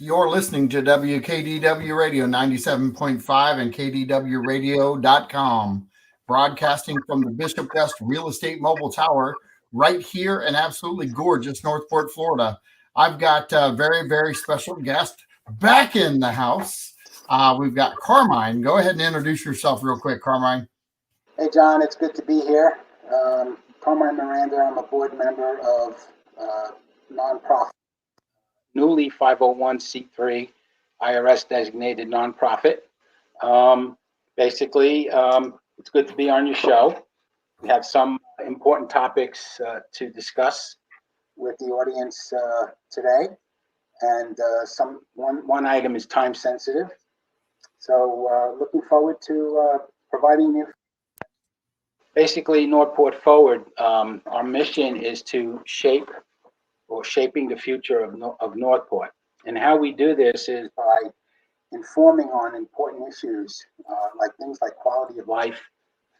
You're listening to WKDW Radio 97.5 and KDWRadio.com, broadcasting from the Bishop West Real Estate Mobile Tower right here in absolutely gorgeous Northport, Florida. I've got a very, very special guest back in the house. We've got Carmine. Go ahead and introduce yourself real quick, Carmine. Hey, John, it's good to be here. Carmine Miranda, I'm a board member of nonprofit, newly 501c3 IRS designated nonprofit. It's good to be on your show. We have some important topics to discuss with the audience today, and one item is time sensitive. So looking forward to providing you. Basically, Northport Forward, our mission is to shaping the future of Northport. And how we do this is by informing on important issues like things like quality of life,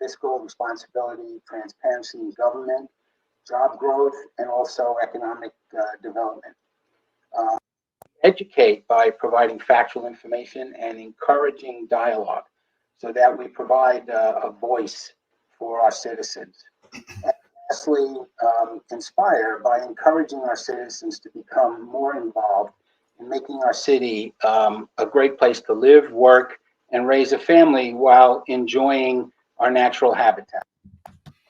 fiscal responsibility, transparency in government, job growth, and also economic development. Educate by providing factual information and encouraging dialogue so that we provide a voice for our citizens. And lastly, inspire by encouraging our citizens to become more involved in making our city a great place to live, work, and raise a family while enjoying our natural habitat.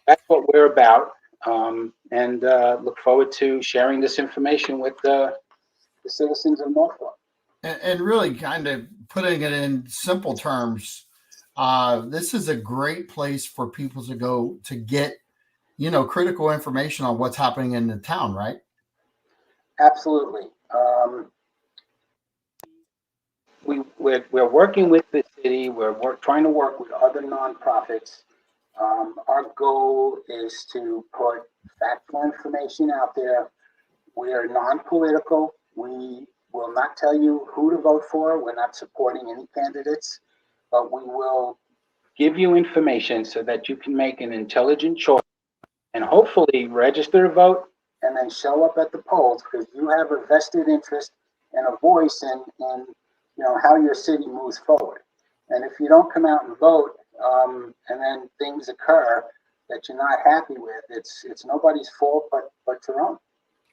That's what we're about, and look forward to sharing this information with the citizens of Norfolk. And really kind of putting it in simple terms, this is a great place for people to go to get, critical information on what's happening in the town, right? Absolutely. We're working with the city. We're trying to work with other nonprofits. Our goal is to put factual information out there. We are non-political. We will not tell you who to vote for. We're not supporting any candidates, but we will give you information so that you can make an intelligent choice and hopefully register to vote and then show up at the polls because you have a vested interest and a voice in how your city moves forward. And if you don't come out and vote, and then things occur that you're not happy with, it's nobody's fault but your own.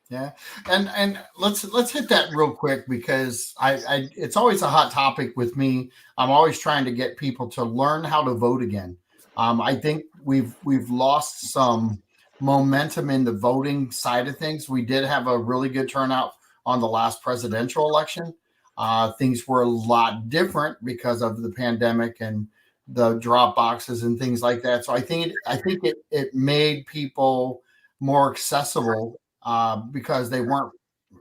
Yeah, and let's hit that real quick because I it's always a hot topic with me. I'm always trying to get people to learn how to vote again. I think we've lost some momentum in the voting side of things. We did have a really good turnout on the last presidential election. Things were a lot different because of the pandemic and the drop boxes and things like that. So I think it made people more accessible because their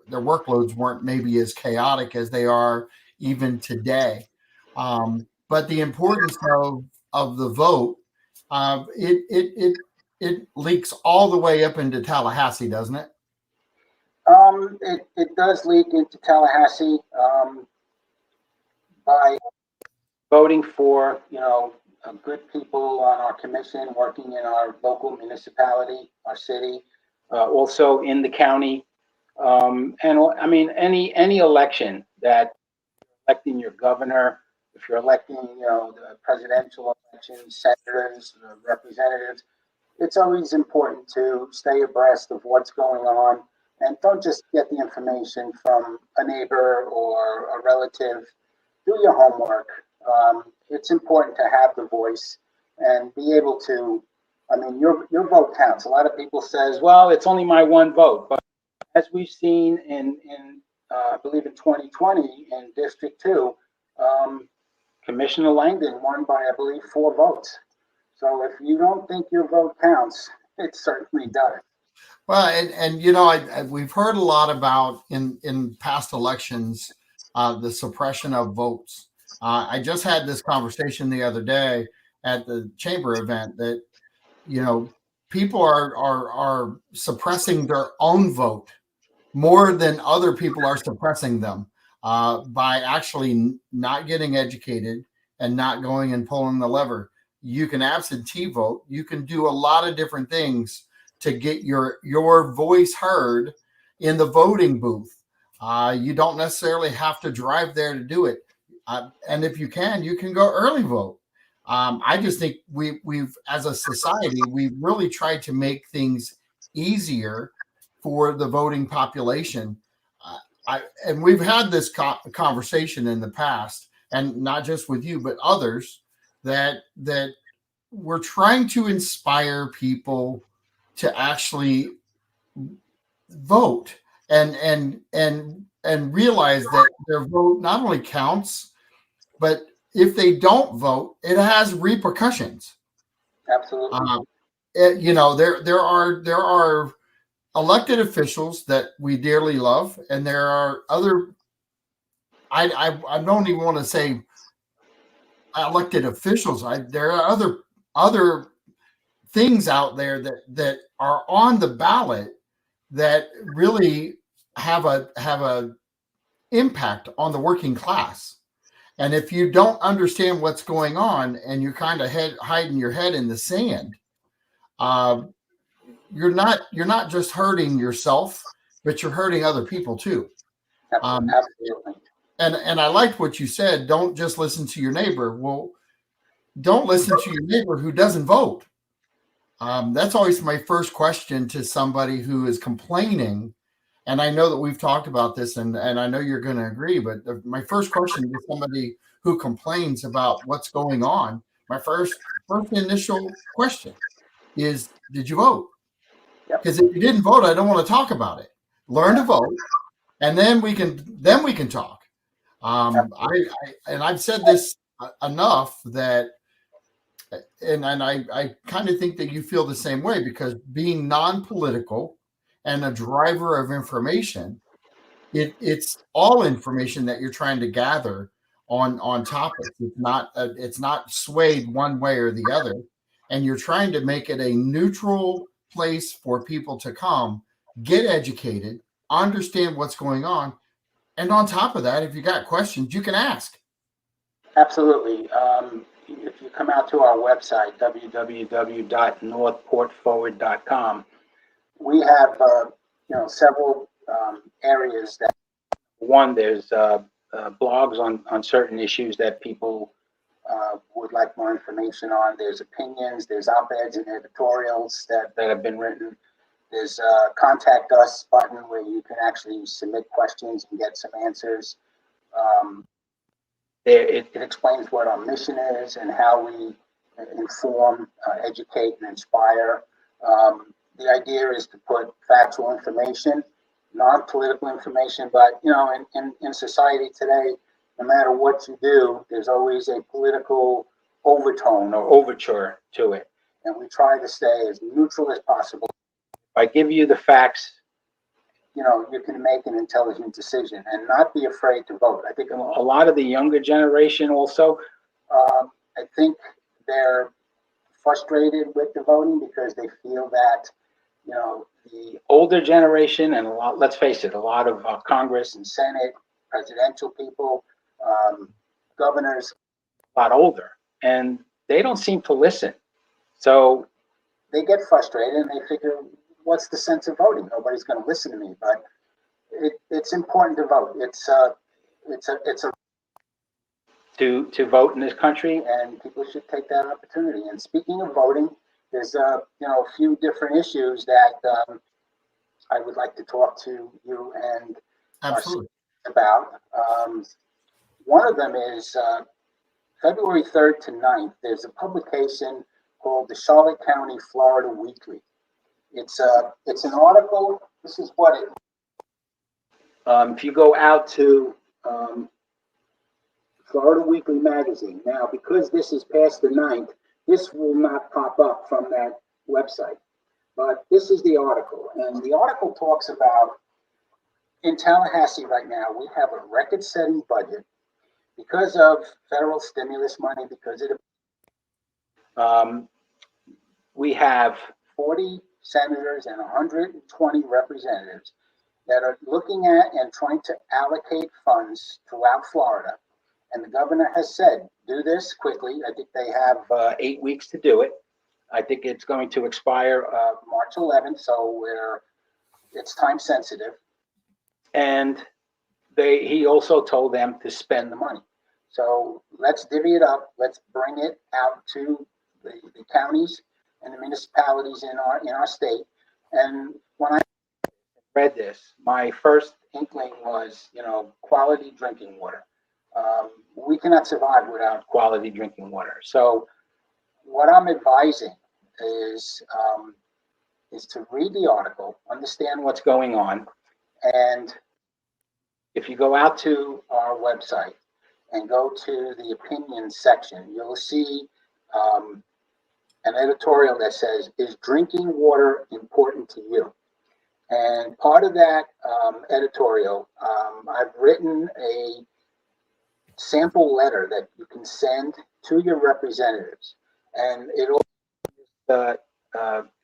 workloads weren't maybe as chaotic as they are even today. But the importance of the vote, it leaks all the way up into Tallahassee, doesn't it? It does leak into Tallahassee by voting for good people on our commission, working in our local municipality, our city, also in the county, and I mean any election that electing your governor, if you're electing the presidential election, senators, representatives, it's always important to stay abreast of what's going on. And don't just get the information from a neighbor or a relative. Do your homework. It's important to have the voice and be able to, your vote counts. A lot of people says, well, it's only my one vote. But as we've seen in I believe in 2020 in District 2, Commissioner Langdon won by, I believe, 4 votes. So if you don't think your vote counts, it certainly does. Well, and we've heard a lot about in past elections the suppression of votes. I just had this conversation the other day at the chamber event that people are suppressing their own vote more than other people are suppressing them by actually not getting educated and not going and pulling the lever. You can absentee vote. You can do a lot of different things to get your voice heard in the voting booth. You don't necessarily have to drive there to do it. And if you can go early vote. I just think we've, as a society, we've really tried to make things easier for the voting population. And we've had this conversation in the past, and not just with you, but others, that we're trying to inspire people to actually vote and realize that their vote not only counts, but if they don't vote, it has repercussions. Absolutely. There are elected officials that we dearly love, and there are other. I don't even want to say elected officials. There are other things out there that are on the ballot that really have a impact on the working class. And if you don't understand what's going on and you're kind of hiding your head in the sand, you're not just hurting yourself, but you're hurting other people too. Absolutely. And I liked what you said. Don't just listen to your neighbor. Well, don't listen to your neighbor who doesn't vote. That's always my first question to somebody who is complaining. And I know that we've talked about this, and I know you're going to agree, but my first question to somebody who complains about what's going on, my first initial question is, did you vote? Because if you didn't vote, I don't want to talk about it. Learn to vote, and then we can talk. I've said this enough that, and I kind of think that you feel the same way, because being non-political and a driver of information, it's all information that you're trying to gather on topics. It's not swayed one way or the other, and you're trying to make it a neutral place for people to come, get educated, understand what's going on, and on top of that, if you got questions, you can ask. Absolutely. If you come out to our website, www.northportforward.com, we have several areas that, one, there's blogs on certain issues that people would like more information on. There's opinions, there's op-eds and editorials that have been written. There's a contact us button where you can actually submit questions and get some answers. It explains what our mission is and how we inform, educate, and inspire. The idea is to put factual information, non-political information, but in society today, no matter what you do, there's always a political overtone or overture to it, and we try to stay as neutral as possible. If I give you the facts, you can make an intelligent decision and not be afraid to vote. I think a lot of the younger generation also, I think they're frustrated with the voting because they feel that, the older generation and let's face it, a lot of Congress and Senate, presidential people, governors, a lot older, and they don't seem to listen. So they get frustrated and they figure, what's the sense of voting? Nobody's going to listen to me. But it's important to vote. It's a to vote in this country, and people should take that opportunity. And speaking of voting, there's a few different issues that I would like to talk to you and about. One of them is February 3rd to 9th. There's a publication called the Charlotte County, Florida Weekly. It's an article. This is what it. If you go out to Florida Weekly magazine now, because this is past the 9th, this will not pop up from that website. But this is the article, and the article talks about, in Tallahassee right now, we have a record-setting budget because of federal stimulus money, because we have 40 senators and 120 representatives that are looking at and trying to allocate funds throughout Florida. And the governor has said, do this quickly. I think they have 8 weeks to do it. I think it's going to expire March 11th, so it's time sensitive. And he also told them to spend the money. So let's divvy it up. Let's bring it out to the counties and the municipalities in our state. And when I read this, my first inkling was, quality drinking water. We cannot survive without quality drinking water. So what I'm advising is to read the article, understand what's going on, and if you go out to our website and go to the opinion section, you'll see an editorial that says, "Is drinking water important to you?" And part of that editorial, I've written a sample letter that you can send to your representatives, and it'll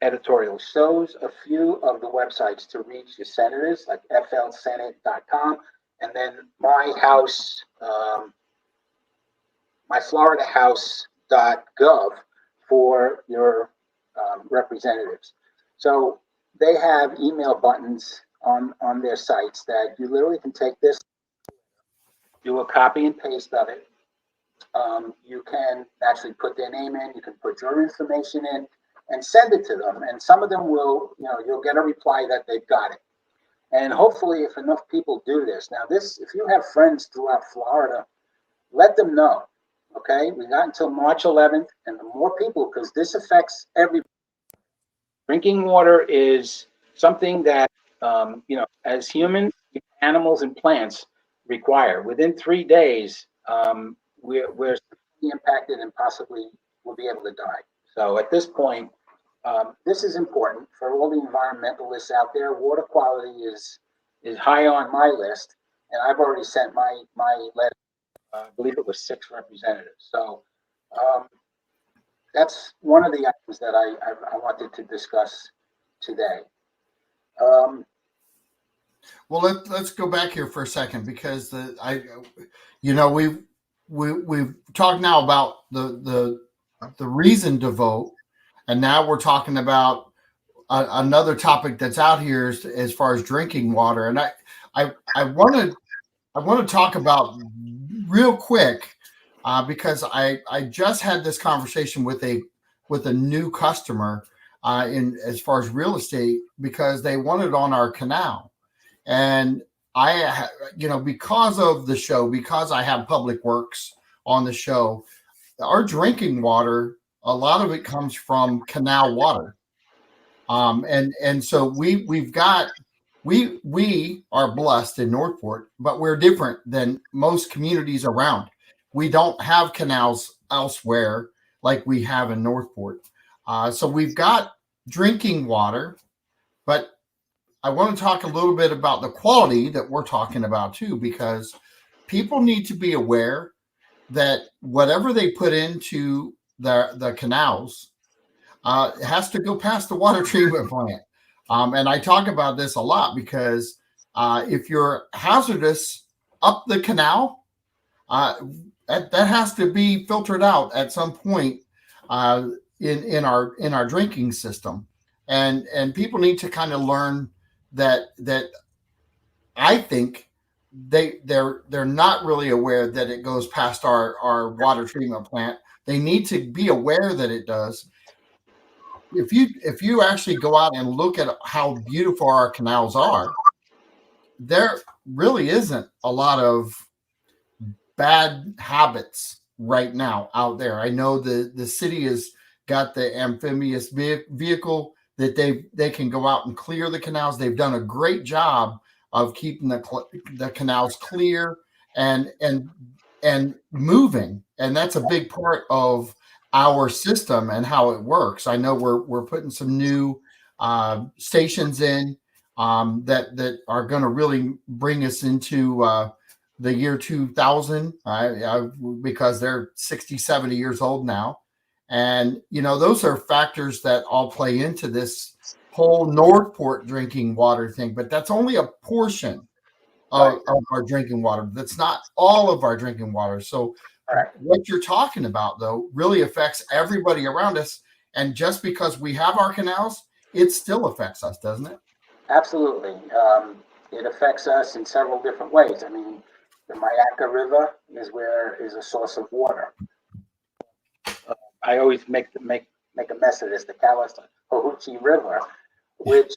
editorial shows a few of the websites to reach your senators, like flsenate.com, and then my floridahouse.gov for your representatives. So they have email buttons on their sites that you literally can take this, do a copy and paste of it. You can actually put their name in, you can put your information in, and send it to them. And some of them will, you'll get a reply that they've got it. And hopefully, if enough people do this, now if you have friends throughout Florida, let them know. Okay, we got until March 11th, and the more people, because this affects everybody. Drinking water is something that, as humans, animals, and plants require. Within 3 days, we're impacted and possibly will be able to die. So at this point, this is important for all the environmentalists out there. Water quality is high on my list, and I've already sent my letter. I believe it was 6 representatives. So that's one of the items that I wanted to discuss today. Well, let's go back here for a second, because we've talked now about the reason to vote, and now we're talking about another topic that's out here as far as drinking water. And I want to talk about real quick, because I just had this conversation with a new customer in as far as real estate, because they wanted on our canal. And I, because of the show, because I have Public Works on the show, our drinking water, a lot of it comes from canal water. And so we are blessed in Northport, but we're different than most communities around. We don't have canals elsewhere like we have in Northport. So we've got drinking water, but I want to talk a little bit about the quality that we're talking about too, because people need to be aware that whatever they put into the canals has to go past the water treatment plant. And I talk about this a lot, because if you're hazardous up the canal, that has to be filtered out at some point in our drinking system. And people need to kind of learn that I think they're not really aware that it goes past our water treatment plant. They need to be aware that it does. If you actually go out and look at how beautiful our canals are, there really isn't a lot of bad habits right now out there. I know the city has got the amphibious vehicle that they can go out and clear the canals. They've done a great job of keeping the canals clear and moving, and that's a big part of our system and how it works. I know we're putting some new stations in that are going to really bring us into the year 2000, because they're 60, 70 years old now. And, those are factors that all play into this whole Northport drinking water thing. But that's only a portion of our drinking water. That's not all of our drinking water. So what you're talking about, though, really affects everybody around us. And just because we have our canals, it still affects us, doesn't it? Absolutely. it affects us in several different ways. I mean, the Mayaca River is a source of water. I always make a mess of this. The Calhoun River, which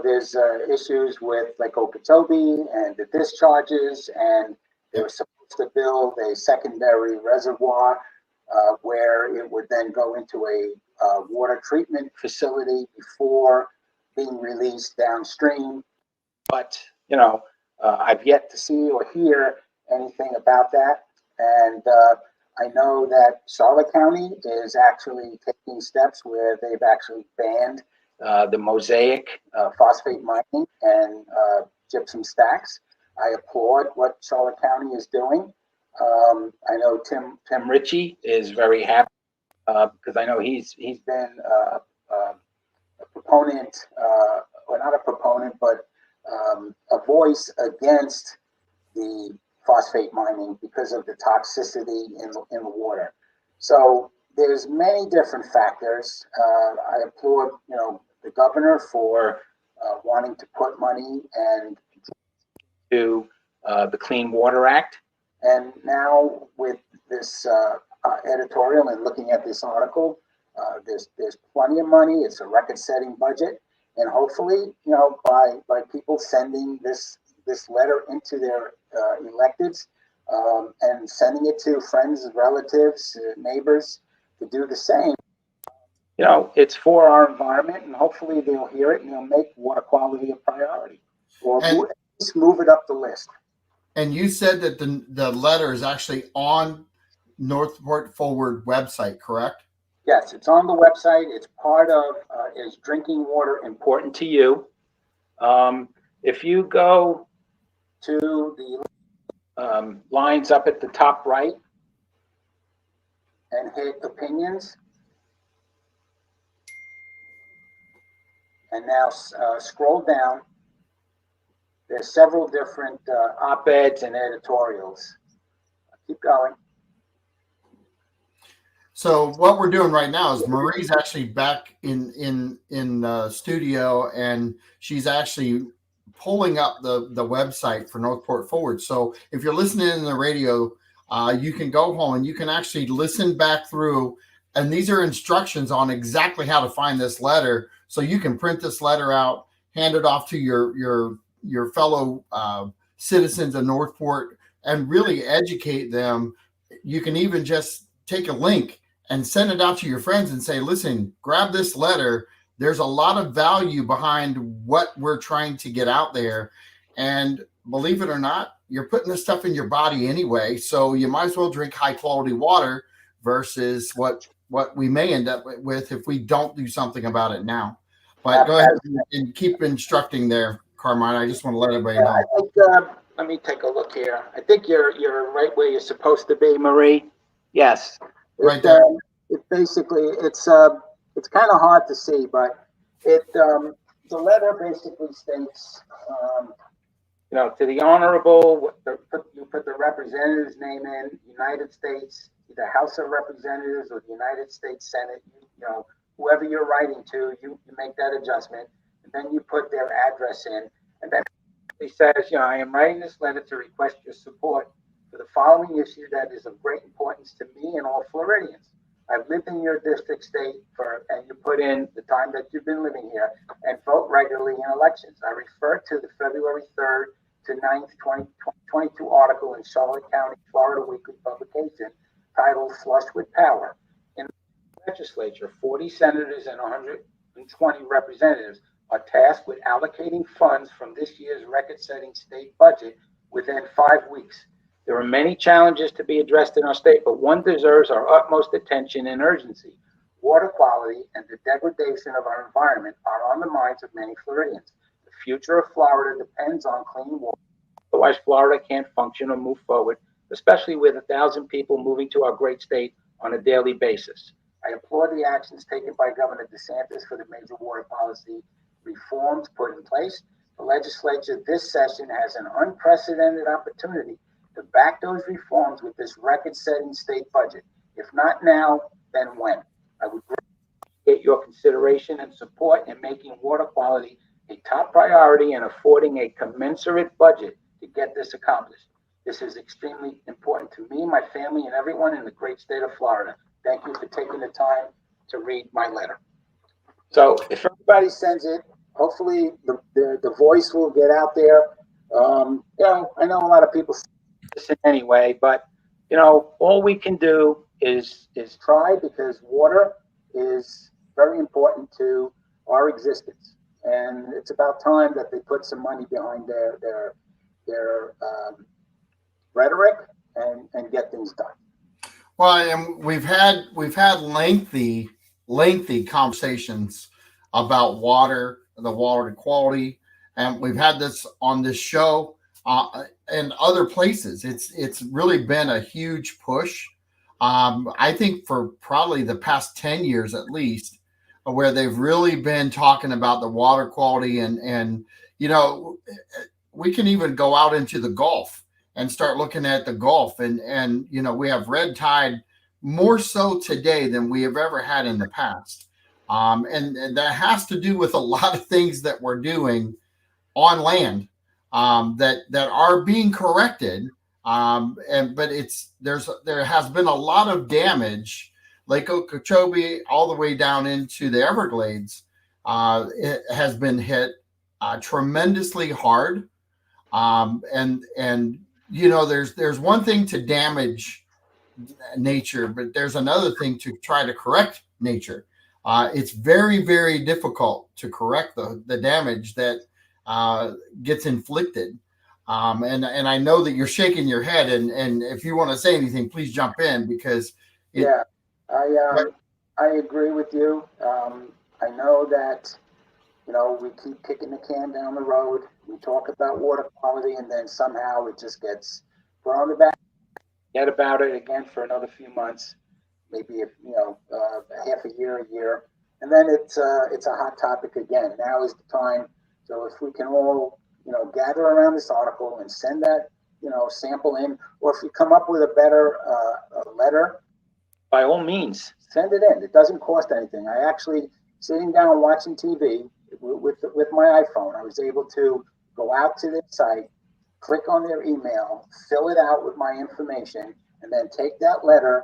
there's issues with Lake Okeechobee and the discharges, and they were supposed to build a secondary reservoir where it would then go into a water treatment facility before being released downstream. But I've yet to see or hear anything about that, and I know that Charlotte County is actually taking steps where they've actually banned the mosaic phosphate mining and gypsum stacks. I applaud what Charlotte County is doing. I know Tim Ritchie is very happy because I know he's been a proponent, or not a proponent, but a voice against the phosphate mining because of the toxicity in the water. So there's many different factors. I applaud the governor for wanting to put money and to the Clean Water Act, and now with this editorial and looking at this article, there's plenty of money. It's a record-setting budget, and hopefully by people sending this letter into their electeds and sending it to friends, relatives, neighbors to do the same. It's for our environment, and hopefully they'll hear it and they'll make water quality a priority, or at least move it up the list. And you said that the letter is actually on Northport Forward website, correct? Yes, it's on the website. It's part of Is Drinking Water Important to You? If you go to the lines up at the top right and hit opinions, and now scroll down, there's several different op-eds and editorials. Keep going. So what we're doing right now is Marie's actually back in studio, and she's actually pulling up the website for Northport Forward. So if you're listening in the radio, you can go home and you can actually listen back through, and these are instructions on exactly how to find this letter. So you can print this letter out, hand it off to your fellow citizens of Northport, and really educate them. You can even just take a link and send it out to your friends and say, listen, grab this letter. There's a lot of value behind what we're trying to get out there. And believe it or not, you're putting this stuff in your body anyway. So you might as well drink high quality water versus what we may end up with if we don't do something about it now. But go ahead and keep instructing there, Carmine. I just want to let everybody know. I think, let me take a look here. I think you're right where you're supposed to be, Marie. Yes. Right there. It basically, it's kind of hard to see, but the letter basically states, to the honorable, you put the representative's name in, United States, the House of Representatives or the United States Senate, whoever you're writing to, you make that adjustment, and then you put their address in, and then it says, I am writing this letter to request your support for the following issue that is of great importance to me and all Floridians. I've lived in your district state and you put in the time that you've been living here, and vote regularly in elections. I refer to the February 3rd to 9th, 2022 article in Charlotte County, Florida Weekly publication titled Flush with Power. In the legislature, 40 senators and 120 representatives are tasked with allocating funds from this year's record-setting state budget within 5 weeks. There are many challenges to be addressed in our state, but one deserves our utmost attention and urgency. Water quality and the degradation of our environment are on the minds of many Floridians. The future of Florida depends on clean water. Otherwise, Florida can't function or move forward, especially with 1,000 people moving to our great state on a daily basis. I applaud the actions taken by Governor DeSantis for the major water policy reforms put in place. The legislature this session has an unprecedented opportunity to back those reforms with this record-setting state budget. If not now, then when? I would get your consideration and support in making water quality a top priority and affording a commensurate budget to get this accomplished. This is extremely important to me, my family, and everyone in the great state of Florida. Thank you for taking the time to read my letter. So if everybody sends it, hopefully the voice will get out there. I know a lot of people listen anyway, but all we can do is try, because water is very important to our existence, and it's about time that they put some money behind their rhetoric and get things done. Well, and we've had lengthy conversations about water, the water quality, and we've had this on this show and other places. It's really been a huge push. I think for probably the past 10 years at least, where they've really been talking about the water quality, and we can even go out into the Gulf and start looking at the Gulf, and we have red tide more so today than we have ever had in the past. And that has to do with a lot of things that we're doing on land that are being corrected. But there has been a lot of damage. Lake Okeechobee all the way down into the Everglades it has been hit tremendously hard. And there's one thing to damage nature, but there's another thing to try to correct nature. It's very, very difficult to correct the damage that gets inflicted. And I know that you're shaking your head, and if you want to say anything, please jump in, because I agree with you. I know that we keep kicking the can down the road. We talk about water quality, and then somehow it just gets put on the back. Forget about it again for another few months, maybe half a year, and then it's a hot topic again. Now is the time. So if we can all gather around this article and send that sample in, or if you come up with a better letter, by all means send it in. It doesn't cost anything. I actually, sitting down watching TV with my iPhone, I was able to go out to their site, click on their email, fill it out with my information, and then take that letter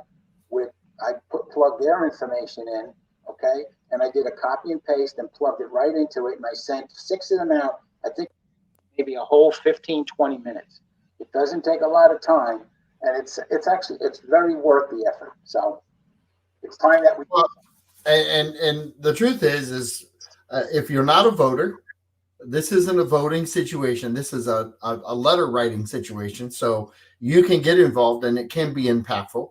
plug their information in, okay? And I did a copy and paste and plugged it right into it, and I sent 6 of them out, I think maybe a whole 15, 20 minutes. It doesn't take a lot of time, and it's very worth the effort. So it's time that we... Well, and the truth is if you're not a voter, this isn't a voting situation. This is a letter writing situation. So you can get involved, and it can be impactful.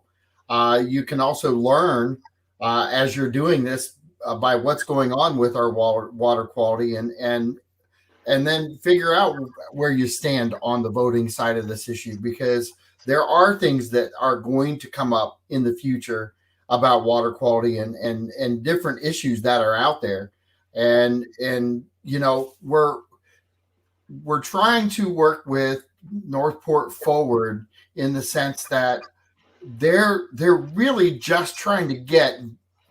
You can also learn as you're doing this by what's going on with our water quality, and then figure out where you stand on the voting side of this issue, because there are things that are going to come up in the future about water quality and different issues that are out there. And we're trying to work with Northport Forward in the sense that they're really just trying to get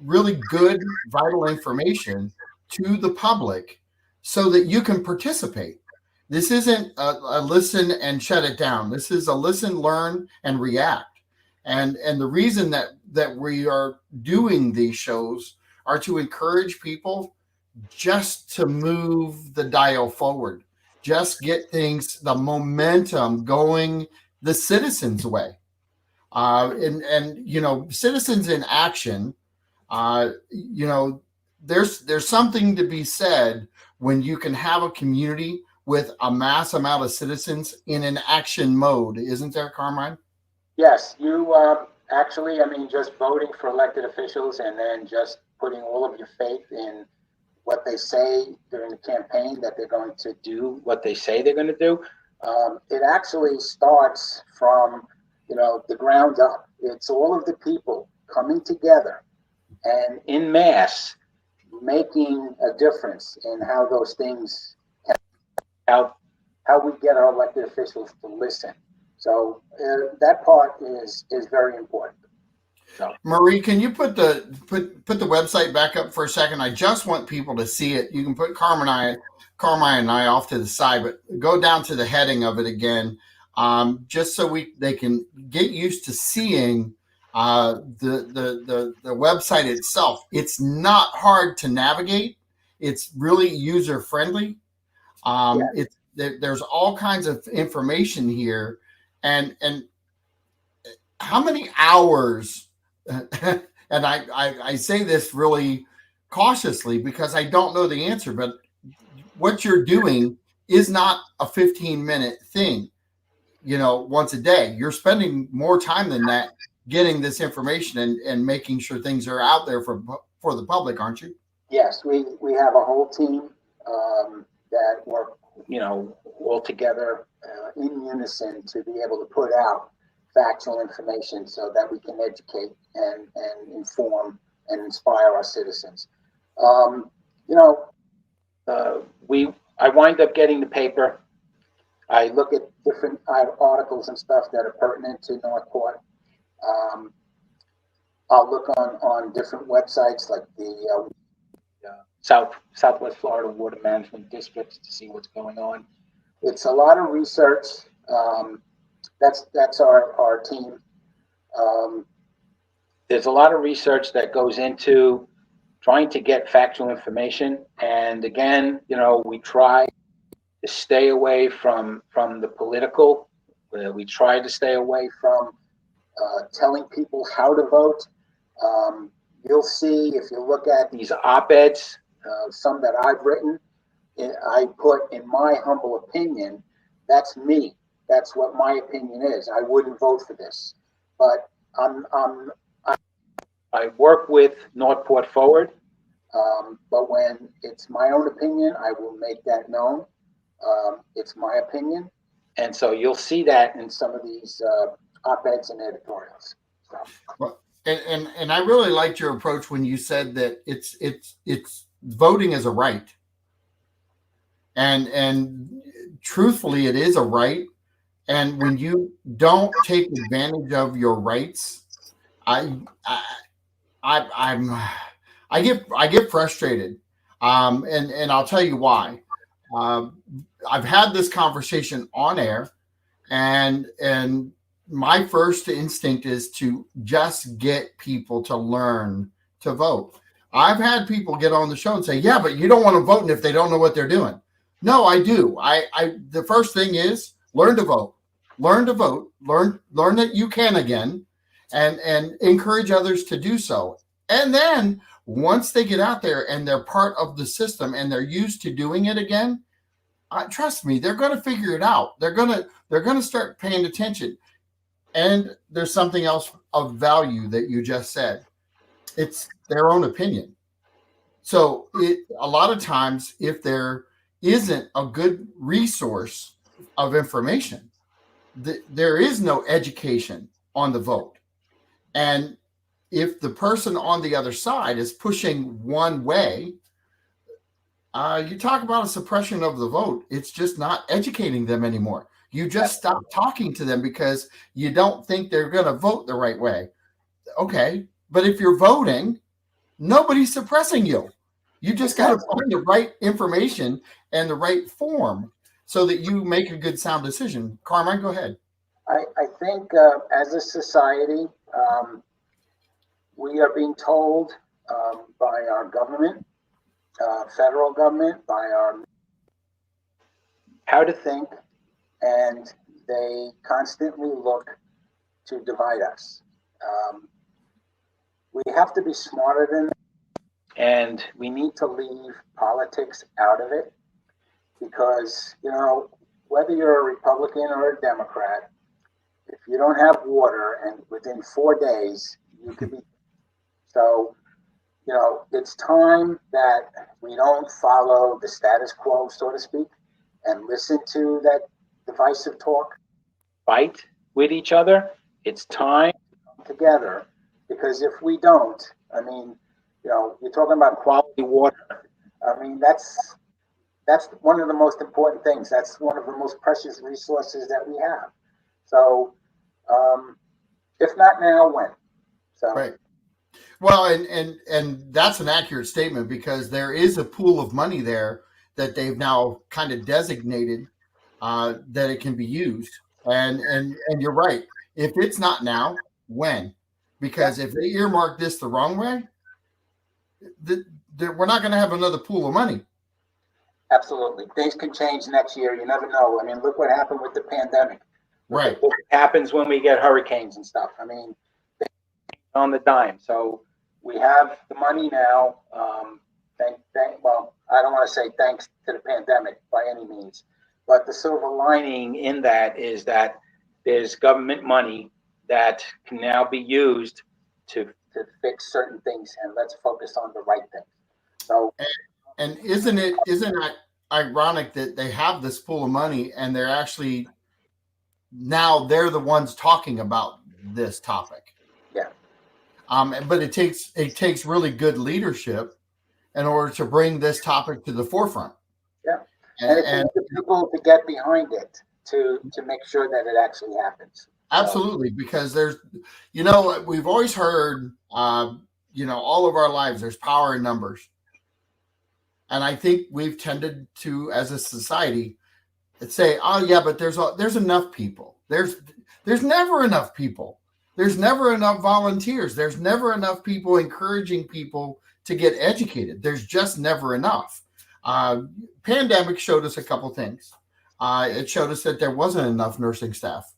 really good, vital information to the public so that you can participate. This isn't a listen and shut it down. This is a listen, learn, and react. And the reason that we are doing these shows are to encourage people just to move the dial forward, just get things, the momentum going the citizens' way. And citizens in action, there's something to be said when you can have a community with a mass amount of citizens in an action mode, isn't there, Carmine? Yes, you actually, just voting for elected officials and then just putting all of your faith in what they say during the campaign that they're going to do what they say they're going to do. It actually starts from, the ground up. It's all of the people coming together and in mass making a difference in how those things, how we get our elected officials to listen. So that part is very important. So, Marie, can you put the website back up for a second? I just want people to see it. You can put Carmine Carmine and I off to the side, but go down to the heading of it again, just so they can get used to seeing the website itself. It's not hard to navigate. It's really user friendly. There's all kinds of information here, and how many hours? And I say this really cautiously because I don't know the answer, but what you're doing is not a 15-minute thing, once a day. You're spending more time than that getting this information and making sure things are out there for the public, aren't you? Yes, we have a whole team that work, all together in unison to be able to put out factual information so that we can educate and inform and inspire our citizens. I wind up getting the paper. I look at different articles and stuff that are pertinent to Northport. I'll look on different websites like the Southwest Florida Water Management Districts to see what's going on. It's a lot of research. That's our team. There's a lot of research that goes into trying to get factual information. And again, we try to stay away from the political. We try to stay away from telling people how to vote. You'll see if you look at these op-eds, some that I've written, I put, in my humble opinion, that's me. That's what my opinion is. I wouldn't vote for this, but I work with Northport Forward. But when it's my own opinion, I will make that known. It's my opinion, and so you'll see that in some of these op-eds and editorials. So. Well, and I really liked your approach when you said that it's voting is a right, and truthfully, it is a right. And when you don't take advantage of your rights, I get frustrated, and I'll tell you why. I've had this conversation on air, and my first instinct is to just get people to learn to vote. I've had people get on the show and say, "Yeah, but you don't want to vote if they don't know what they're doing." No, I do. The first thing is learn to vote. Learn to vote. Learn that you can again, and encourage others to do so. And then once they get out there and they're part of the system and they're used to doing it again, trust me, they're going to figure it out. They're going to start paying attention. And there's something else of value that you just said. It's their own opinion. So a lot of times, if there isn't a good resource of information, there is no education on the vote. And if the person on the other side is pushing one way, you talk about a suppression of the vote. It's just not educating them anymore. You just stop talking to them because you don't think they're going to vote the right way. Okay, but if you're voting, nobody's suppressing you. You just got to find the right information and the right form so that you make a good, sound decision. Carmine, go ahead. I think as a society, we are being told by our government, federal government, by our how to think, and they constantly look to divide us. We have to be smarter than that, and we need to leave politics out of it because, whether you're a Republican or a Democrat, if you don't have water and within 4 days, you could be. So, it's time that we don't follow the status quo, so to speak, and listen to that divisive talk, fight with each other. It's time to come together, because if we don't, you're talking about quality water. That's one of the most important things. That's one of the most precious resources that we have. So, if not now, when? So. Right. Well, and that's an accurate statement because there is a pool of money there that they've now kind of designated that it can be used. And you're right. If it's not now, when? Because if they earmark this the wrong way, we're not going to have another pool of money. Absolutely. Things can change next year. You never know. I mean, look what happened with the pandemic. Right. What happens when we get hurricanes and stuff. I mean, on the dime. So we have the money now. Well, I don't want to say thanks to the pandemic by any means, but the silver lining in that is that there's government money that can now be used to fix certain things, and let's focus on the right things. So, and isn't it ironic that they have this pool of money and they're actually now they're the ones talking about this topic? Yeah. But it takes really good leadership in order to bring this topic to the forefront. Yeah. And it takes the people to get behind it to make sure that it actually happens. Absolutely, because there's, we've always heard, all of our lives, there's power in numbers. And I think we've tended to, as a society, say, oh yeah, but there's enough people. There's never enough people. There's never enough volunteers. There's never enough people encouraging people to get educated. There's just never enough. Pandemic showed us a couple things. It showed us that there wasn't enough nursing staff.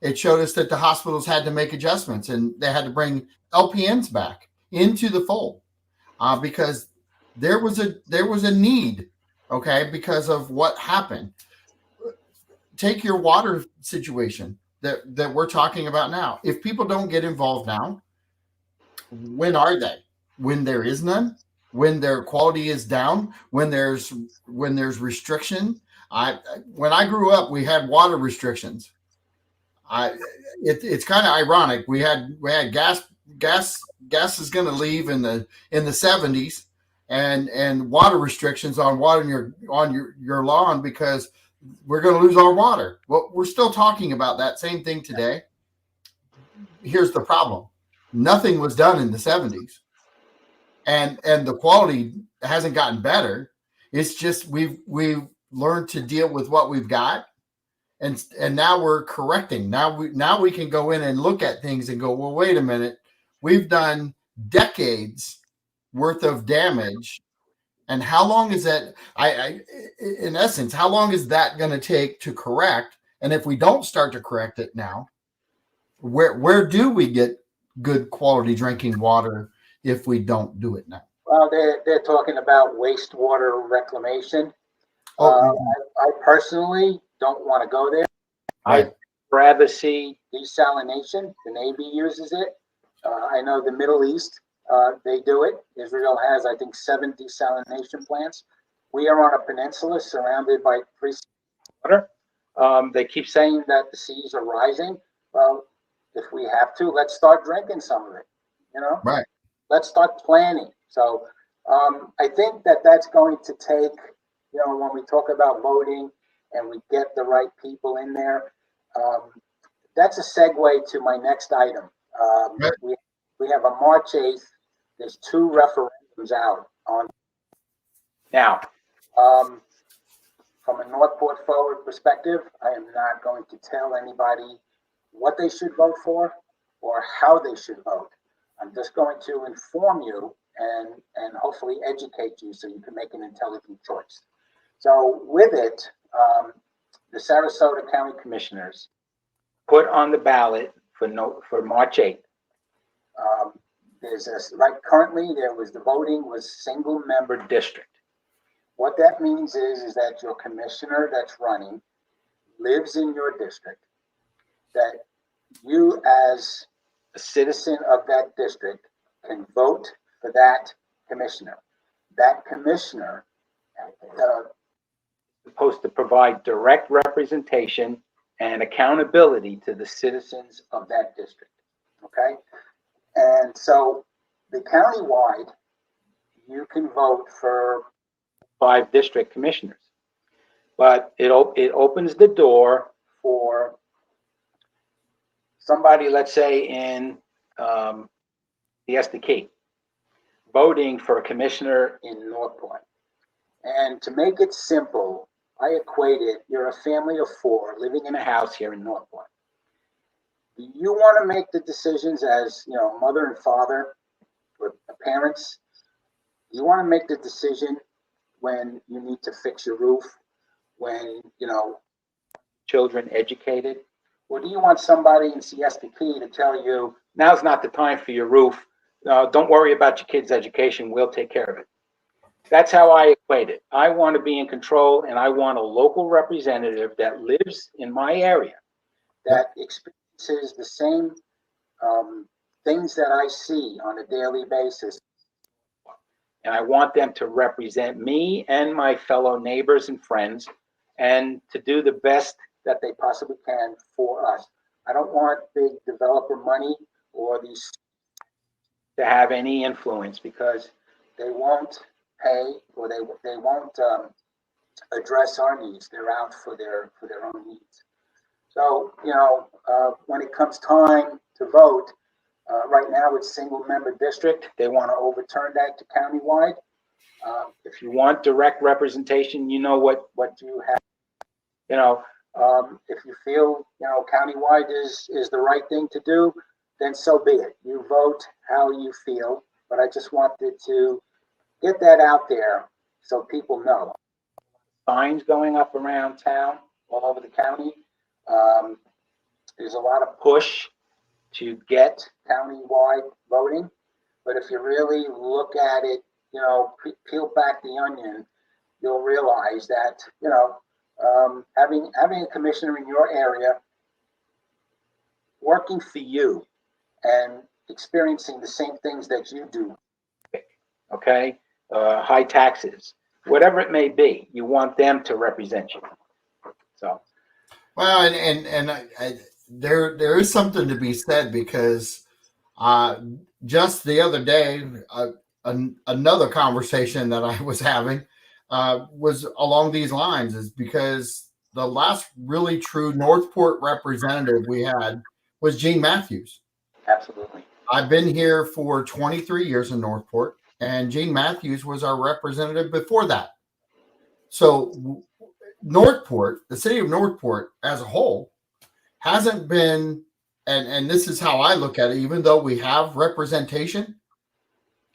It showed us that the hospitals had to make adjustments and they had to bring LPNs back into the fold because there was a need, okay, because of what happened. Take your water situation that we're talking about now. If people don't get involved now, when are they? When there is none? When their quality is down? When there's restriction? When I grew up, we had water restrictions. It's kind of ironic. We had gas is going to leave in the 70s, and water restrictions on watering your lawn because we're going to lose our water. Well, we're still talking about that same thing today. Here's the problem: nothing was done in the 70s, and the quality hasn't gotten better. It's just we've learned to deal with what we've got. And now we're correcting. Now we can go in and look at things and go, well, wait a minute. We've done decades worth of damage. And how long is that? In essence, how long is that going to take to correct? And if we don't start to correct it now, where do we get good quality drinking water if we don't do it now? Well, they're talking about wastewater reclamation. I personally don't want to go there. Right. I'd rather see desalination. The Navy uses it. I know the Middle East, they do it. Israel has, I think, 7 desalination plants. We are on a peninsula surrounded by 3 water. They keep saying that the seas are rising. Well, if we have to, let's start drinking some of it. Right. Let's start planning. So I think that's going to take, when we talk about voting and we get the right people in there, that's a segue to my next item. Right. We have a March 8th. There's 2 referendums out on. Now, from a Northport Forward perspective, I am not going to tell anybody what they should vote for or how they should vote. I'm just going to inform you and hopefully educate you so you can make an intelligent choice. So with it, the Sarasota County Commissioners put on the ballot for March 8th. Currently the voting was single member district. What that means is that your commissioner that's running lives in your district, that you as a citizen of that district can vote for that commissioner. That commissioner supposed to provide direct representation and accountability to the citizens of that district. Okay? And so the countywide, you can vote for 5 district commissioners. But it opens the door for somebody, let's say in the Key, voting for a commissioner in Northport. And to make it simple, I equate it, you're a family of four living in a house here in Northport. Do you want to make the decisions as, mother and father or parents? Do you want to make the decision when you need to fix your roof, when, children educated? Or do you want somebody in Siesta Key to tell you, now's not the time for your roof. Don't worry about your kids' education. We'll take care of it. That's how I equate it. I want to be in control, and I want a local representative that lives in my area, that experiences the same things that I see on a daily basis. And I want them to represent me and my fellow neighbors and friends and to do the best that they possibly can for us. I don't want big developer money or these to have any influence, because they won't pay, or they won't address our needs. They're out for their own needs. So when it comes time to vote, right now it's single member district. They want to overturn that to countywide. If you want direct representation, you know what you have. If you feel countywide is the right thing to do, then so be it. You vote how you feel. But I just wanted to get that out there so people know. Signs going up around town, all over the county. There's a lot of push to get countywide voting. But if you really look at it, peel back the onion, you'll realize that, having a commissioner in your area working for you and experiencing the same things that you do, okay? High taxes, whatever it may be, you want them to represent you. So, well, and there is something to be said, because just the other day, another conversation that I was having was along these lines, is because the last really true Northport representative we had was Gene Matthews. absolutely. I've been here for 23 years in Northport, and Gene Matthews was our representative before that. So Northport, the city of Northport as a whole, hasn't been, and this is how I look at it, even though we have representation,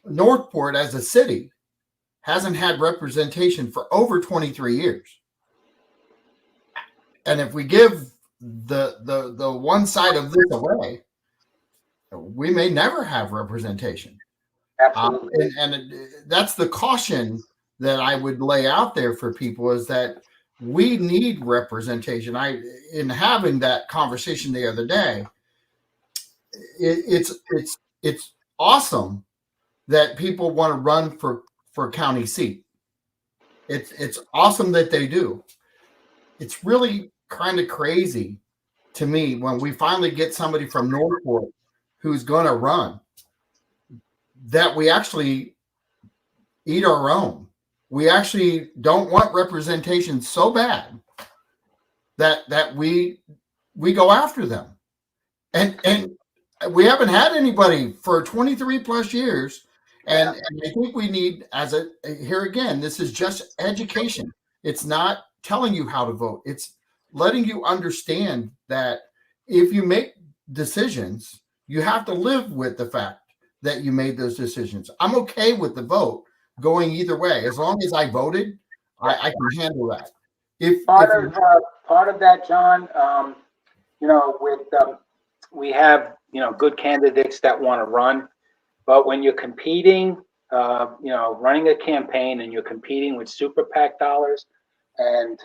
Northport as a city hasn't had representation for over 23 years. And if we give the one side of this away, we may never have representation. Absolutely. That's the caution that I would lay out there for people, is that we need representation. In having that conversation the other day, it's awesome that people want to run for county seat. It's awesome that they do. It's really kind of crazy to me when we finally get somebody from Northport who's going to run, that we actually eat our own. We actually don't want representation so bad that we go after them. And we haven't had anybody for 23 plus years. And I think we need, here again, this is just education. It's not telling you how to vote. It's letting you understand that if you make decisions, you have to live with the fact that you made those decisions. I'm okay with the vote going either way. As long as I voted, I can handle that. Part of that, John, we have, good candidates that want to run, but when you're competing, running a campaign, and you're competing with super PAC dollars and,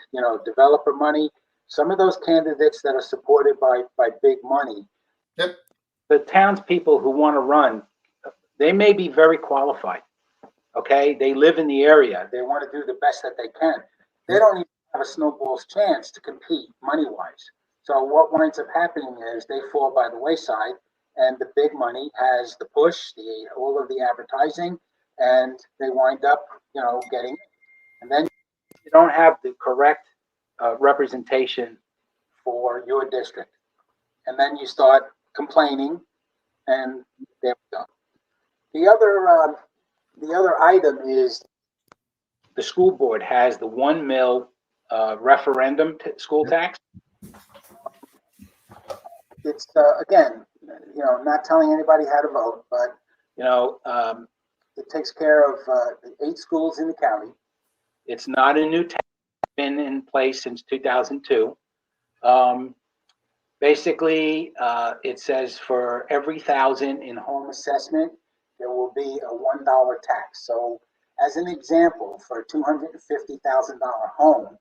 developer money, some of those candidates that are supported by big money, yep, the townspeople who want to run, they may be very qualified. Okay, they live in the area. They want to do the best that they can. They don't even have a snowball's chance to compete money-wise. So what winds up happening is they fall by the wayside, and the big money has the push, all of the advertising, and they wind up, getting it. And then you don't have the correct representation for your district. And then you start complaining, and there we go. The other item is the school board has the 1 mil referendum school tax. It's again, not telling anybody how to vote, but it takes care of 8 schools in the county. It's not a new tax, been in place since 2002. Basically, it says for every 1,000 in home assessment, there will be a $1 tax. So, as an example, for a $250,000 home,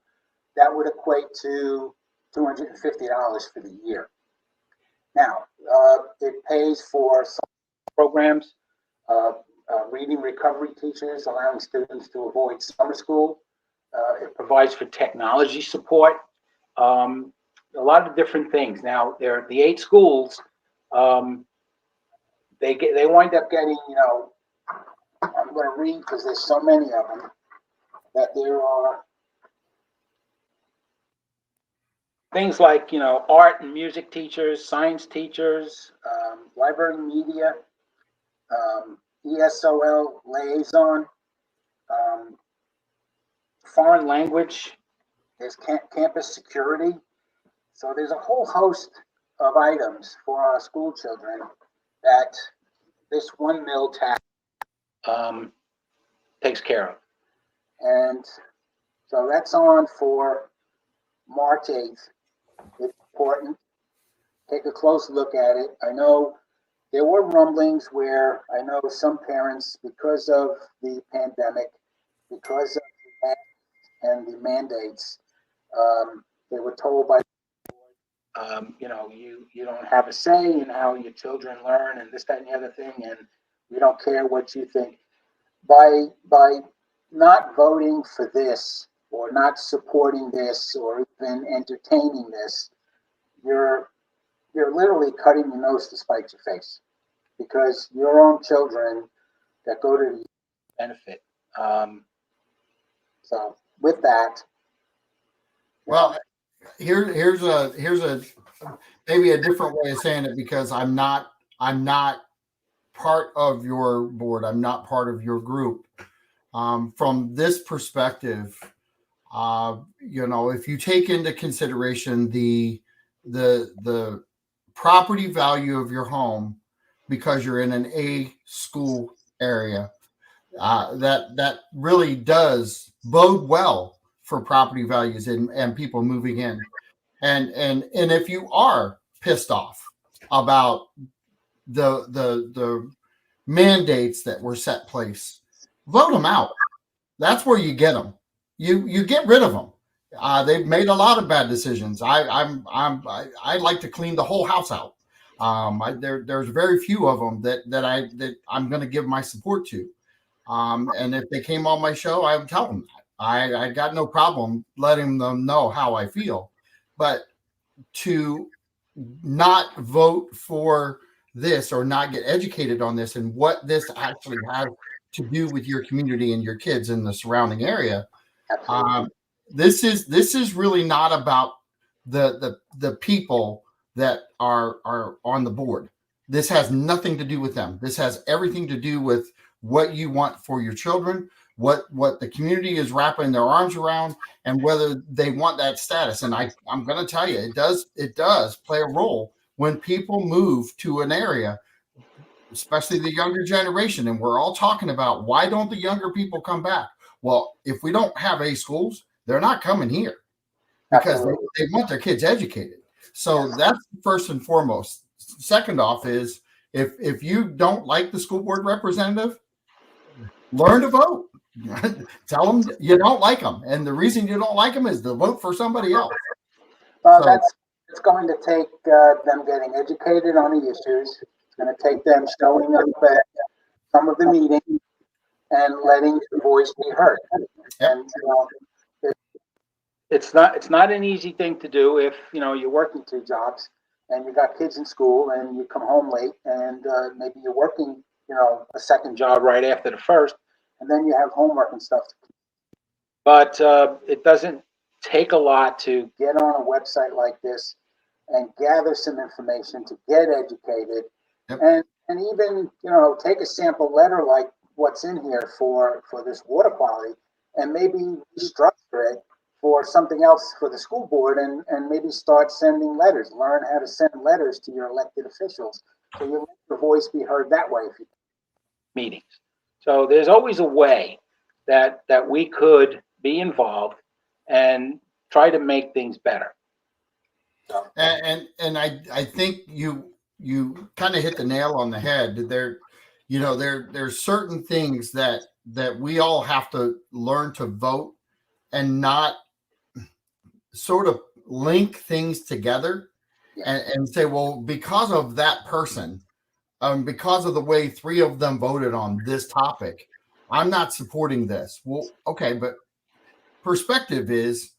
that would equate to $250 for the year. Now, it pays for some programs, reading recovery teachers, allowing students to avoid summer school. It provides for technology support, a lot of different things. Now, the 8 schools, they wind up getting, I'm going to read because there's so many of them, that there are things like, art and music teachers, science teachers, library media, ESOL liaison, foreign language, there's campus security. So there's a whole host of items for our school children that this 1 mil tax takes care of. And so that's on for March 8th. It's important. Take a close look at it. I know there were rumblings where I know some parents, because of the pandemic, because of the and the mandates, they were told by you don't have a say in how your children learn and this, that, and the other thing, and we don't care what you think. By not voting for this or not supporting this or even entertaining this, you're literally cutting your nose to spite your face, because your own children that go to the benefit. So with that, well, here's a maybe a different way of saying it, because I'm not part of your board. I'm not part of your group. From this perspective, if you take into consideration the property value of your home, because you're in an A school area, that really does bode well for property values and people moving in. And if you are pissed off about the mandates that were set place, vote them out. That's where you get them. You get rid of them. They've made a lot of bad decisions. I like to clean the whole house out. There's very few of them that I'm going to give my support to. And if they came on my show, I would tell them that. I got no problem letting them know how I feel. But to not vote for this or not get educated on this and what this actually has to do with your community and your kids in the surrounding area, this is really not about the people that are on the board. This has nothing to do with them. This has everything to do with what you want for your children, what the community is wrapping their arms around, and whether they want that status. And I'm going to tell you, it does play a role when people move to an area, especially the younger generation. And we're all talking about, why don't the younger people come back? Well, if we don't have A schools, they're not coming here because they want their kids educated. So that's first and foremost. Second off is, if you don't like the school board representative, learn to vote. Tell them you don't like them, and the reason you don't like them is to vote for somebody else. It's going to take them getting educated on the issues. It's going to take them showing up at some of the meetings and letting the voice be heard. Yep. And it's not an easy thing to do if you're working 2 jobs and you got kids in school and you come home late, and maybe you're working a second job right after the first, and then you have homework and stuff. But it doesn't take a lot to get on a website like this and gather some information to get educated. Yep. and even take a sample letter like what's in here for this water quality, and maybe restructure it for something else for the school board, and maybe start sending letters, learn how to send letters to your elected officials. So you let your voice be heard that way if you meetings. So there's always a way that we could be involved and try to make things better. So, And I think you kind of hit the nail on the head. There's certain things that we all have to learn to vote and not sort of link things together and say, well, because of that person, because of the way three of them voted on this topic, I'm not supporting this. Well, okay, but perspective is,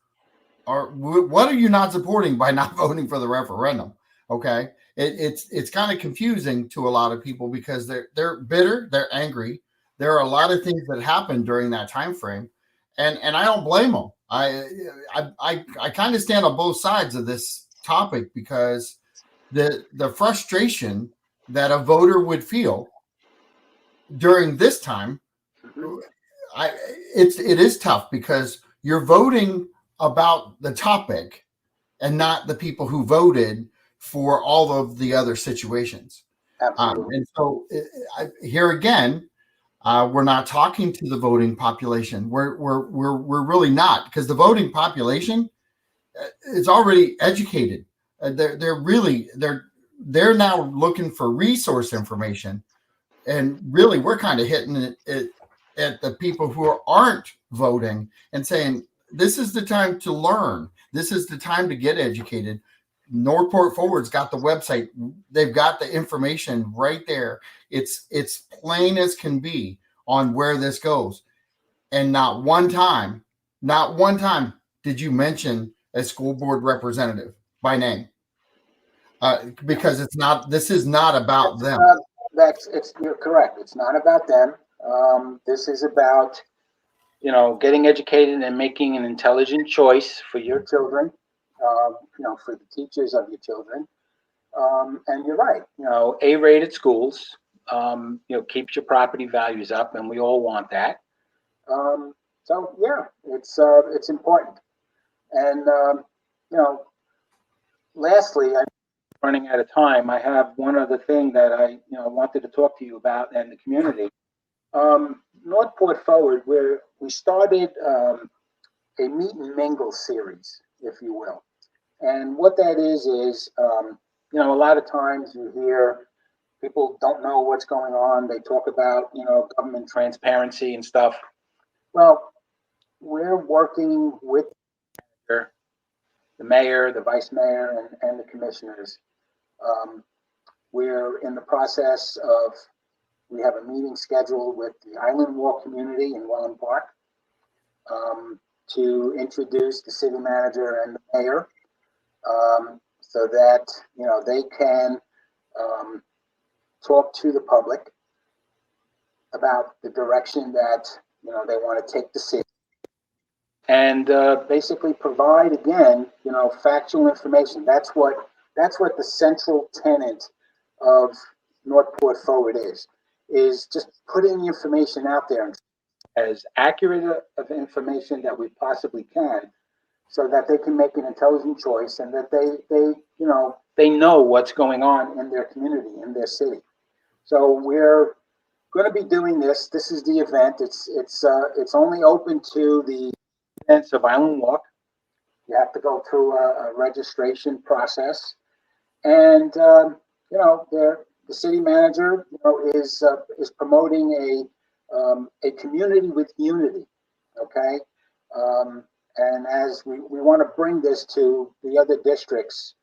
what are you not supporting by not voting for the referendum? Okay, it's kind of confusing to a lot of people because they're bitter, they're angry. There are a lot of things that happened during that time frame, and I don't blame them. I kind of stand on both sides of this topic because the frustration that a voter would feel during this time, it is tough because you're voting about the topic and not the people who voted for all of the other situations. And so here again, we're not talking to the voting population. We're really not, because the voting population is already educated. They're now looking for resource information, and really we're kind of hitting it at the people who aren't voting and saying, this is the time to learn. This is the time to get educated. Northport Forward's got the website. They've got the information right there. It's plain as can be on where this goes. And not one time did you mention a school board representative by name. Because this is not about them. You're correct. It's not about them. This is about, getting educated and making an intelligent choice for your children, for the teachers of your children. And you're right, A-rated schools, keeps your property values up, and we all want that. So yeah, it's important. And, lastly, I'm running out of time. I have one other thing that I wanted to talk to you about and the community. Northport Forward, where we started a meet and mingle series, if you will. And what that is, a lot of times you hear people don't know what's going on. They talk about, government transparency and stuff. Well, we're working with the mayor, the vice mayor, and the commissioners. We're in the process of, we have a meeting scheduled with the Island Walk community in Welland Park to introduce the city manager and the mayor, so that they can talk to the public about the direction that they want to take the city, and basically provide, again, factual information. That's what the central tenet of Northport Forward is just putting information out there, as accurate of information that we possibly can, so that they can make an intelligent choice, and that they know what's going on in their community, in their city. So we're going to be doing this. This is the event. It's only open to the events of Island Walk. You have to go through a registration process, and the city manager is promoting a community with unity. Okay. And as we want to bring this to the other districts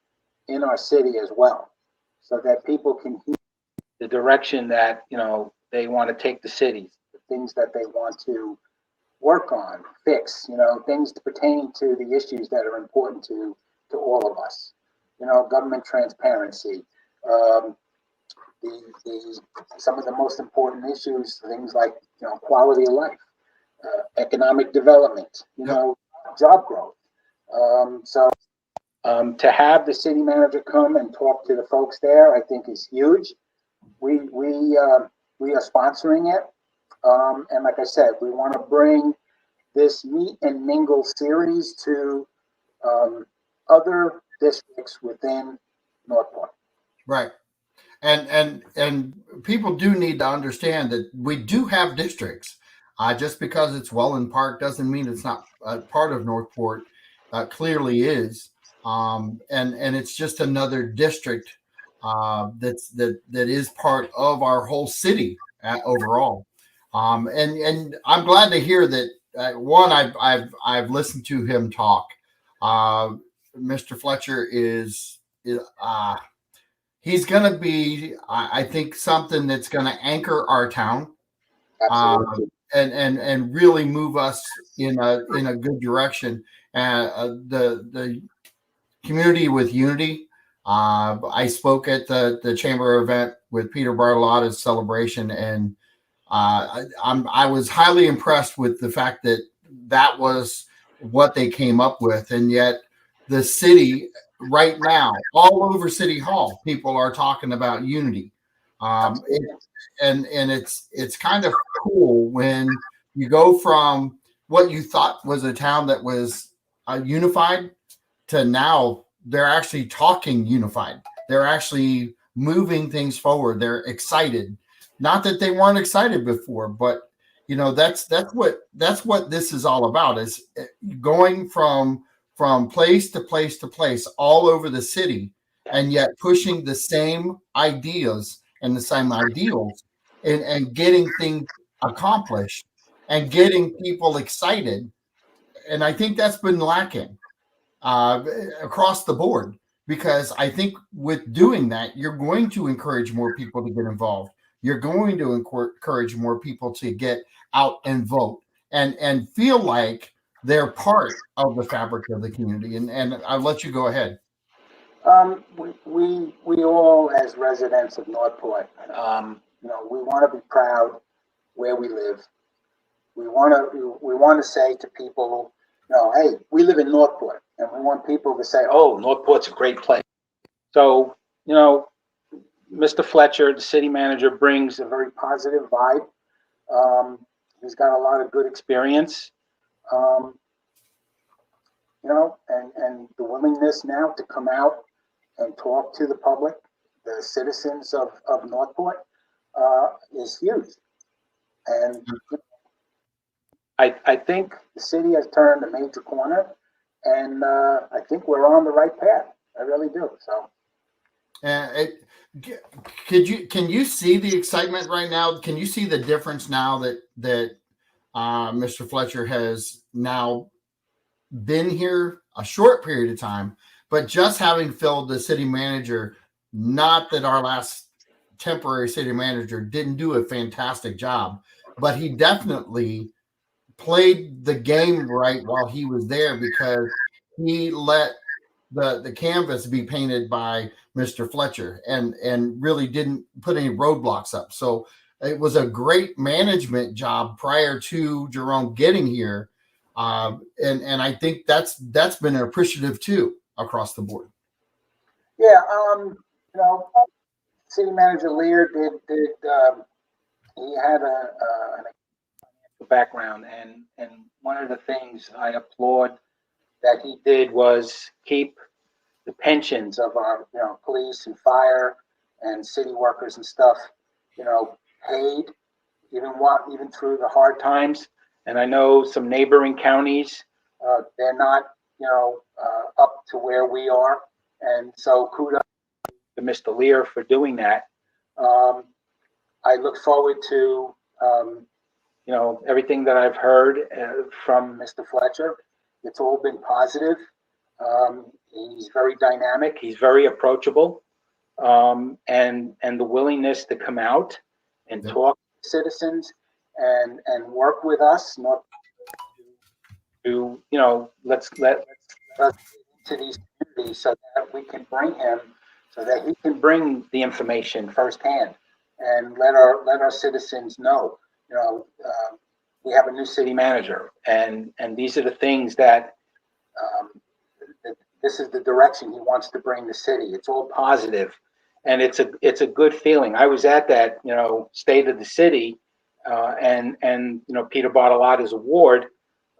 in our city as well, so that people can hear the direction that they want to take the city, the things that they want to work on, fix, things pertaining to the issues that are important to all of us. Government transparency, some of the most important issues, things like quality of life, economic development, job growth. To have the city manager come and talk to the folks there, I think is huge. We are sponsoring it, and like I said, we want to bring this meet and mingle series to other districts within Northport. Right. And people do need to understand that we do have districts. Just because it's Welland Park doesn't mean it's not part of Northport. Clearly is, and it's just another district that is part of our whole city overall. And I'm glad to hear that. One, I've listened to him talk. Mr. Fletcher is he's going to be, I think, something that's going to anchor our town, and really move us in a good direction. The community with unity. I spoke at the chamber event with Peter Bartolotta's celebration, and I was highly impressed with the fact that was what they came up with, and yet the city right now, all over City Hall, people are talking about unity. And it's kind of cool when you go from what you thought was a town that was unified to now they're actually talking unified. They're actually moving things forward. They're excited. Not that they weren't excited before, but that's what this is all about, is going from place to place to place all over the city, and yet pushing the same ideas and the same ideals, and getting things accomplished and getting people excited. And I think that's been lacking across the board, because I think with doing that, you're going to encourage more people to get involved. You're going to encourage more people to get out and vote and feel like they're part of the fabric of the community. And I'll let you go ahead. We all, as residents of Northport, we want to be proud where we live. We want to say to people, hey, we live in Northport, and we want people to say, oh, Northport's a great place. So, Mr. Fletcher, the city manager, brings a very positive vibe. He's got a lot of good experience, and the willingness now to come out and talk to the public, the citizens of Northport, is huge. And I think the city has turned a major corner, and I think we're on the right path. I really do. So, can you see the excitement right now? Can you see the difference now that Mr. Fletcher has now been here a short period of time, but just having filled the city manager? Not that our last temporary city manager didn't do a fantastic job, but he definitely played the game right while he was there, because he let the canvas be painted by Mr. Fletcher and really didn't put any roadblocks up. So it was a great management job prior to Jerome getting here. And I think that's been appreciative too across the board. Yeah. City manager Lear did he had an background, and one of the things I applaud that he did was keep the pensions of our police and fire and city workers and stuff paid even through the hard times. And I know some neighboring counties, they're not up to where we are, and so kudos to Mr. Lear for doing that. I look forward to everything that I've heard from Mr. Fletcher. It's all been positive. He's very dynamic. He's very approachable, and the willingness to come out and talk to citizens and work with us, not to let's let us into these communities so that we can bring him, so that he can bring the information firsthand and let our citizens know. We have a new city manager, and these are the things that this is the direction he wants to bring the city. It's all positive, and it's a good feeling. I was at that state of the city, and Peter Bartolotta's award.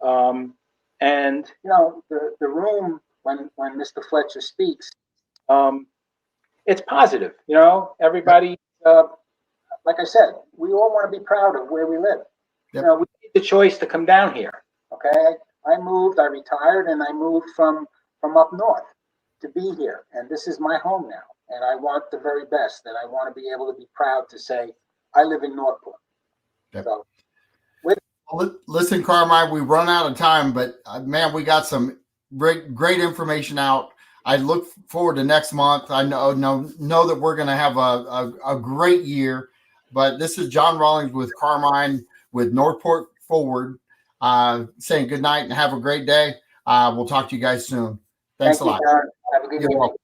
And the room when Mr. Fletcher speaks, it's positive. Everybody, like I said, we all want to be proud of where we live. Yep. We made the choice to come down here. Okay, I retired, and I moved from up north to be here, and this is my home now. And I want the very best, and I want to be able to be proud to say I live in Northport. Yep. So, listen, Carmine, we run out of time, but man, we got some great information out. I look forward to next month. I know that we're going to have a great year. But this is John Rawlings with Carmine with Northport Forward, saying good night and have a great day. We'll talk to you guys soon. Thanks a lot. John. Have a good You're day. welcome.